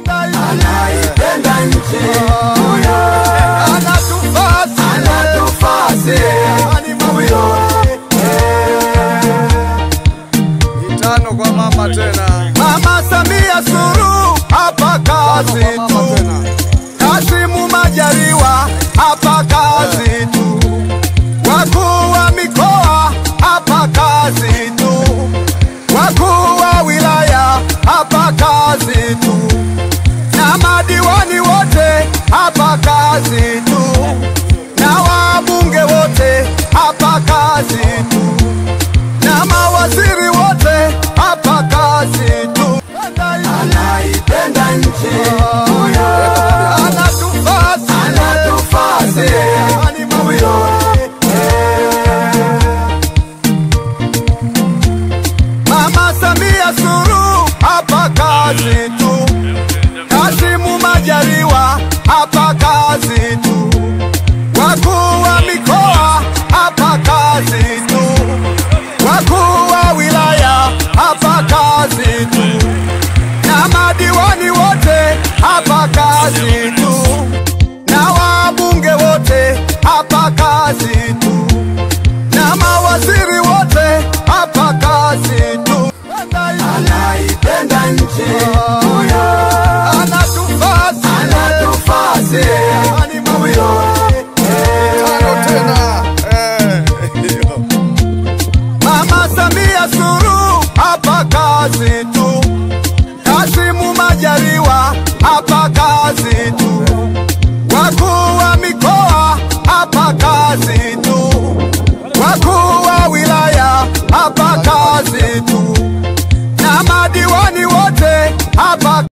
anaipenda nchi, huyo anatufasi, huyo. Mitano kwa mama tena. Mama Samia Suluhu hapa kazi tu, Kassim Majaliwa hapa kazi tu, wakuu wa mikoa hapa kazi tu, wakuu wa wilaya hapa kazi tu, na madiwani wote hapa kazi tu, na wabunge wote hapa kazi tu, na mawaziri wote hapa kazi tu. Anaipenda nchi, huyo anatufasi, huyo. Mama Samia Suluhu hapa kazi tu, Kassim Majaliwa hapa kazi tu, wakuu wa mikoa hapa kazi tu, wakuu wa wilaya hapa kazi tu, na madiwani wote hapa kazi tu, na wabunge wote hapa kazi tu, na mawaziri wote hapa kazi tu. Anaipenda nchi, huyo anatufasi, huyo. Mitano tena. Mama Samia Suluhu hapa kazi tu, Kassim Majaliwa hapa kazi tu, wakuu wa mikoa hapa kazi tu, wakuu wa wilaya hapa kazi tu, na madiwani wote hapa